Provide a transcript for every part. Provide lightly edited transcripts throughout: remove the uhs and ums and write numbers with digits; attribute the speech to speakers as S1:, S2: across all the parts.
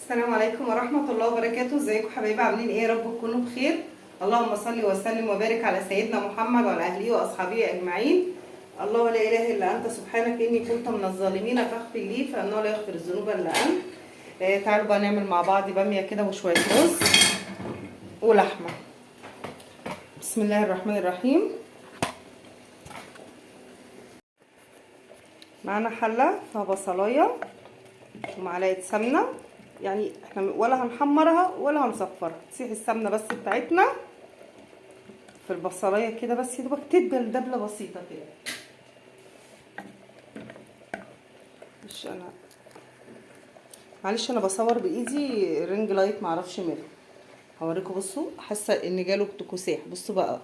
S1: السلام عليكم ورحمة الله وبركاته. ازيكم حبايبي؟ عاملين ايه؟ يا رب تكونوا بخير. اللهم صل وسلم وبارك على سيدنا محمد وعلى اهله واصحابه اجمعين. الله لا اله الا انت سبحانك اني كنت من الظالمين فاغفر لي فانه لا يغفر الذنوب الا انت. تعالوا بقى نعمل مع بعض باميه كده وشويه رز ولحمه. بسم الله الرحمن الرحيم. معانا حله فيها بصلايه ومعلقه سمنه، يعني احنا ولا هنحمرها ولا هنصفرها، تسيح السمنه بس بتاعتنا في البصلايه كده، بس يا دوبك تدبل دبله بسيطه كده. معلش انا بصور بايدي رينج لايت معرفش ماله. هوريكم، بصوا حاسه ان جاله تكوساح. بصوا بقى،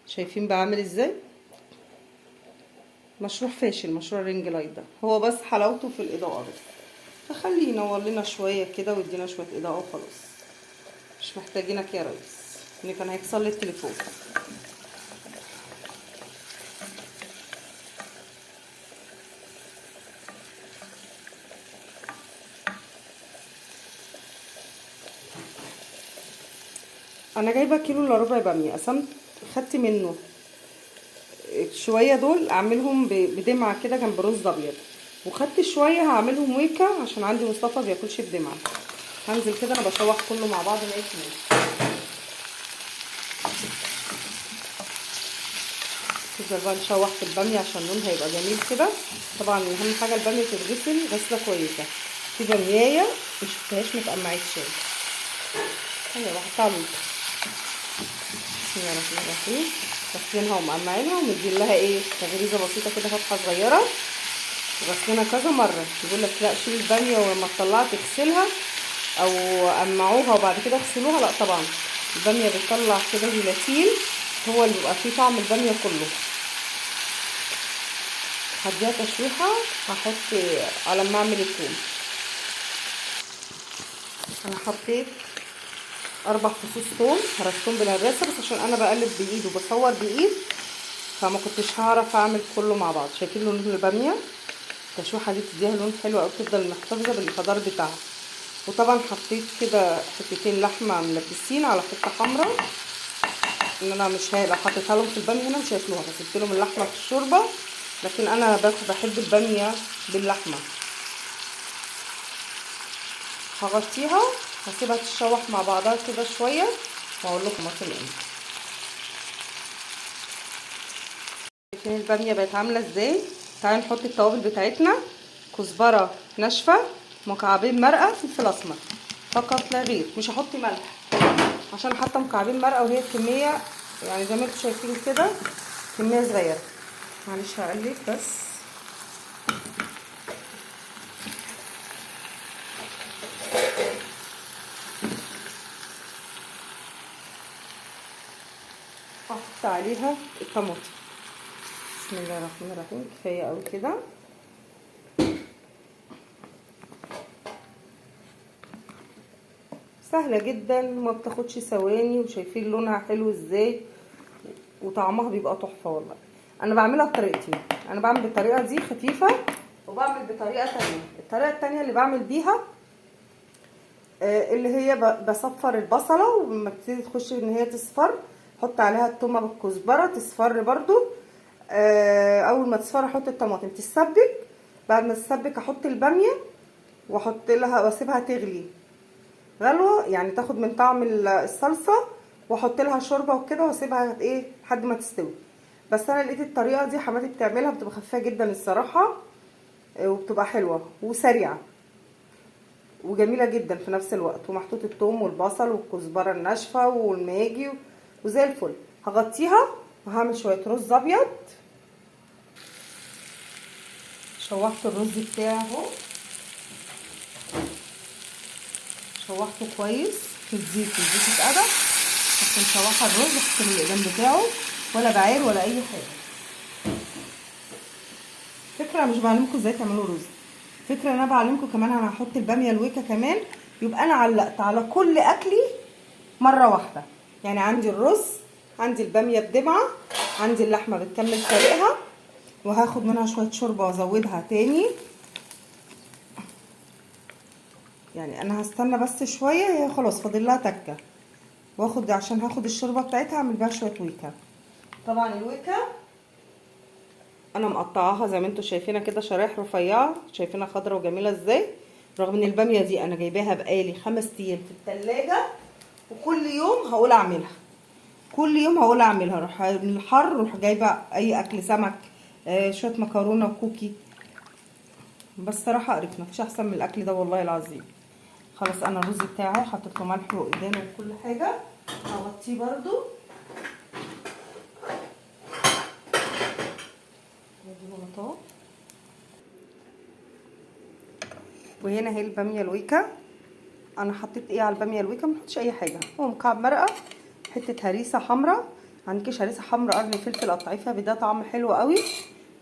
S1: شايفين بقى عامل ازاي؟ مشروع فاشل مشروع الرينج لايت ده، هو بس حلاوته في الاضاءه بس، فخليه ينور لنا شويه كده ويدينا شويه اضاءه وخلاص. مش محتاجينك يا ريس، ان كان هيكسر لي التليفون. انا جايبه كيلو الا ربع باميه، قسمت خدت منه شويه، دول اعملهم بدمعه كده جنب رز ابيض، وخدت شويه هعملهم ويكا عشان عندي مصطفى بياكلش بدمعه. هنزل كده انا بشوح كله مع بعض ما يكمل. نفضل بقى نشوح في الباميه عشان لونها يبقى جميل كده. طبعا اهم حاجه الباميه تتغسل غسله كويسه. في باميايه مش شفتهاش متقمعتش، ايوه بحطها له. بسم الله الرحمن الرحيم. غسلينها ومقمعينها ومدين لها ايه تغريزه بسيطه كده، فتحه صغيره، وغسلينها كذا مره. يقول لك لا شيل الباميه ولما تطلعها تغسلها او قمعوها وبعد كده اغسلوها، لا طبعا الباميه بتطلع كده جيلاتين، هو اللي بيبقى فيه طعم الباميه كله. هديها تشويحه، هحط على ما اعمل الثوم. انا حطيت 4 فصوص ثوم، هرسهم بالهراسه بس عشان انا بقلب بايد وبصور بايد فما كنتش هعرف اعمل كله مع بعض. شايفين لون الباميه؟ التشويحه دي بتديها لون حلو قوي، بتفضل محتفظه بالخضار بتاعها. وطبعا حطيت كده حتتين لحمه ملبسين على حته حمراء، ان انا مش لو حطيتها لهم في الباميه هنا مش هياكلوها، فسبت لهم اللحمه في الشوربه، لكن انا بحب الباميه باللحمه. هغطيها هسيبها تتشوح مع بعضها كده شويه واقول لكم اكل ايه. شايفين الباميه بقت عامله ازاي؟ تعالوا نحط التوابل بتاعتنا. كزبره ناشفه، مكعبين مرقه، فلفل اسمر فقط لا غير. مش هحط ملح عشان حاطه مكعبين مرقه وهي الكميه يعني زي ما انتم شايفين كده كميه صغيره. معلش هقلب بس. هحط عليها الطماطم. بسم الله الرحمن الرحيم. كفايه قوي كده. سهله جدا وما بتاخدش ثواني، وشايفين لونها حلو ازاي وطعمها بيبقى تحفه والله. انا بعملها بطريقتين، انا بعمل بالطريقه دي خفيفه وبعمل بطريقه تانية. الطريقه التانية اللي بعمل بيها اللي هي بصفر البصله، ولما تبتدي تخش ان هي تصفر احط عليها التومه بالكزبره تصفر برضو. اول ما تصفر احط الطماطم تتسبك، بعد ما تتسبك احط الباميه واحط لها واسيبها تغلي غلوه، يعني تاخد من طعم الصلصه، واحط لها شوربه وكده واسيبها ايه لحد ما تستوي. بس انا لقيت الطريقه دي حماتي بتعملها بتبقى خفيفه جدا الصراحه، وبتبقى حلوه وسريعه وجميله جدا في نفس الوقت، ومحطوط الثوم والبصل والكزبره الناشفه والماجي وزي الفل. هغطيها وهعمل شويه رز ابيض. شوحت الرز بتاعي اهو، شوحته كويس في الزيت، الزيت اتقدح بس مشوحه الرز. احط له الاقلام بتاعه ولا بعير ولا اي حاجه. فكره مش بعلمكم ازاي تعملوا رز، فكره انا بعلمكم كمان انا هحط الباميه الويكا كمان، يبقى انا علقت على كل اكلي مره واحده. يعني عندي الرز، عندي الباميه بدمعه، عندي اللحمه بتكمل سلقها، وهاخد منها شويه شوربه وازودها تاني. يعني انا هستنى بس شويه، هي خلاص فاضل لها تكه، واخد عشان هاخد الشوربه بتاعتها اعمل بيها شويه ويكا. طبعا الويكا انا مقطعاها زي ما انتم شايفينها كده شرايح رفيعه، شايفينها خضرا وجميله ازاي، رغم ان الباميه دي انا جايباها بقالي 5 ايام في التلاجة، وكل يوم هقول اعملها، كل يوم هقول اعملها. اروح من الحر اروح جايبه اي اكل سمك، شويه مكرونه وكوكي، بس صراحه قرفنا، مفيش احسن من الاكل ده والله العظيم. خلاص انا الرز بتاعه حطيت له ملح وقدام وكل حاجه، هغطيه برده. وهنا اهي الباميه الويكا. انا حطيت ايه على الباميه الويكا؟ ما حطيتش اي حاجه، هو مكعب مرقه، حته هريسه حمراء، عندكيش هريسه حمراء قرن فلفل قطعيه فيها بيديها طعم حلو قوي.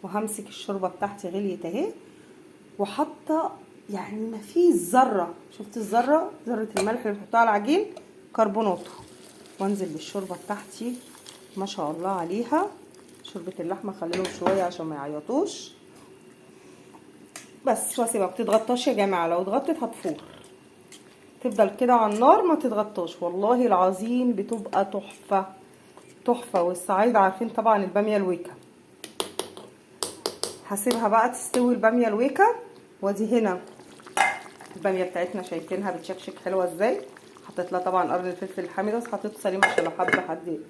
S1: وهمسك الشوربه بتاعتي غليت اهي، وحاطه يعني ما فيه ذره، شفت الذره، ذره الملح اللي بحطها على العجين كربوناته، وانزل بالشوربه بتاعتي ما شاء الله عليها. شوربه اللحمه خليهم شويه عشان ما يعيطوش بس، واسيبها بتتغطاش يا جماعه، لو اتغطت هتفور، تفضل كده على النار ما تتغطاش، والله العظيم بتبقى تحفه تحفه. والصعايده عارفين طبعا الباميه الويكا. هسيبها بقى تستوي الباميه الويكا. وادي هنا الباميه بتاعتنا شايفينها بتشكشك حلوه ازاي، حطيت لها طبعا قرن الفلفل الحامي بس حطيته سليم عشان لو حد حد.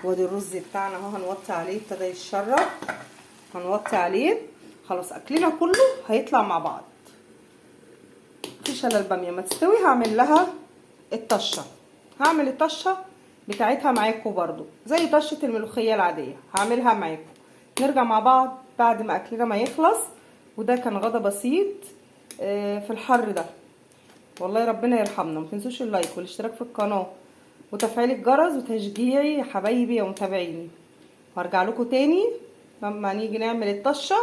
S1: وادي الرز بتاعنا اهو هنوطي عليه، ابتدى يتشرب، هنوطي عليه. خلاص اكلنا كله هيطلع مع بعض، مفيش الا الباميه ما تستوي هعمل لها الطشه. هعمل الطشه بتاعتها معاكم برضو زي طشه الملوخيه العاديه، هعملها معاكم. نرجع مع بعض بعد ما اكلنا ما يخلص. وده كان غدا بسيط في الحر ده، والله ربنا يرحمنا. ما تنسوش اللايك والاشتراك في القناه وتفعيل الجرس وتشجيعي يا حبايبي يا متابعيني. هرجع لكم تاني لما نيجي نعمل الطشه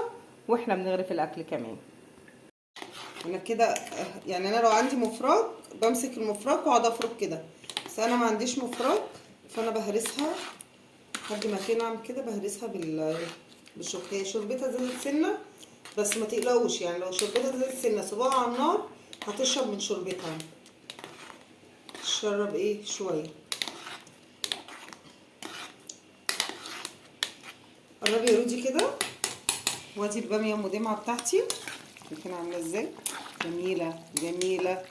S1: واحنا بنغرف الاكل كمان. انا كده يعني انا لو عندي مفرك بمسك المفرك واقعد افرك كده، بس انا ما عنديش مفرك فانا بهرسها لحد ما تنعم كده، بهرسها بالشوكه. شوربتها زادت سنه بس ما تقلقوش، يعني لو شوربتها زادت سنه سيبوها على النار هتشرب من شوربتها، تشرب ايه شويه. قربي يا رودي كده. وادي الباميه المدمعه بتاعتي شايفينها عامله ازاي، جميله جميله.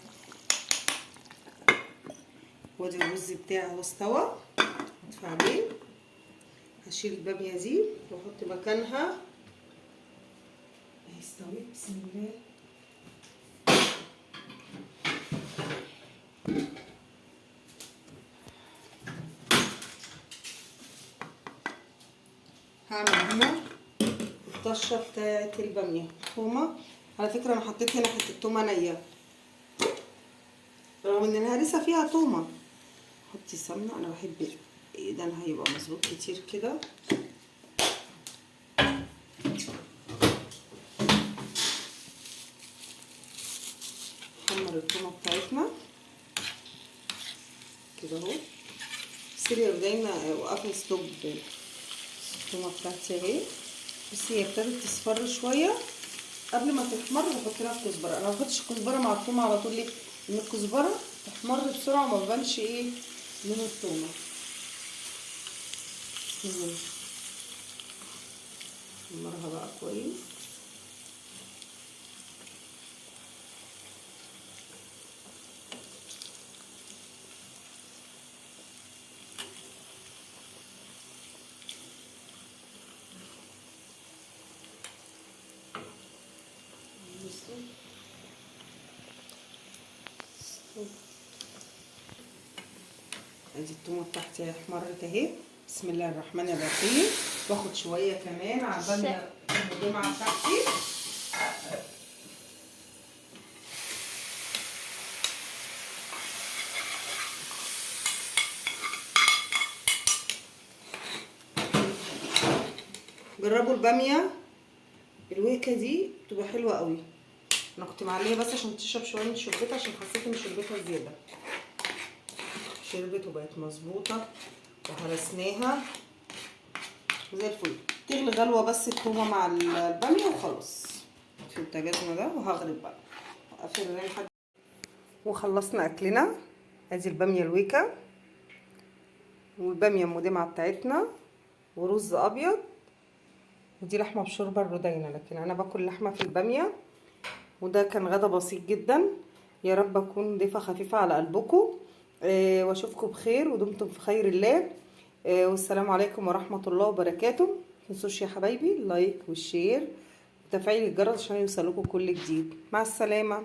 S1: وادي الرز بتاعي اهو استوى، هطفي عليه. هشيل الباميه دي واحط مكانها اهي استوت بسم الله. هعمل هنا الطشه بتاعت الباميه. تومه على فكره انا حطيت هنا حته تومه نيه رغم ان الهريسه فيها تومه. حطي سمنه، انا بحب ده هيبقى مظبوط كتير كده. نحمر التومه بتاعتنا كده اهو. سيبي دايما وقفي ستوب. التومه بتاعتي اهي، بس هي ابتدت تصفر شويه، قبل ما تحمر بحط لها الكزبره. انا ما بحطش الكزبره مع التومه على طول، ليه؟ ان الكزبره تحمر بسرعه وما بيبانش ايه لون التومه. نحمرها بقى كويس. ادي التومه بتاعتي احمرت اهي، بسم الله الرحمن الرحيم. واخد شويه كمان على الباميه المدمعه بتاعتي. جربوا الباميه الويكه دي بتبقى حلوه قوي. انا كنت معليه بس عشان تشرب شويه من شوربتها، عشان حسيت ان شوربتها زياده. شربت وبقت مظبوطه وهرسناها زي الفل. تغلي غلوه بس التومه مع الباميه وخلاص. في البوتاجاز ده وهغرب بقى، اقفل الرين وخلصنا اكلنا. ادي الباميه الويكا والباميه المدمعه بتاعتنا ورز ابيض، ودي لحمه بشوربه الردينه، لكن انا باكل لحمه في الباميه. وده كان غدا بسيط جدا. يا رب اكون ضيفه خفيفه على قلبكم. واشوفكم بخير ودمتم في خير الله. والسلام عليكم ورحمه الله وبركاته. متنسوش يا حبايبي اللايك والشير وتفعيل الجرس عشان يوصلكم كل جديد. مع السلامه.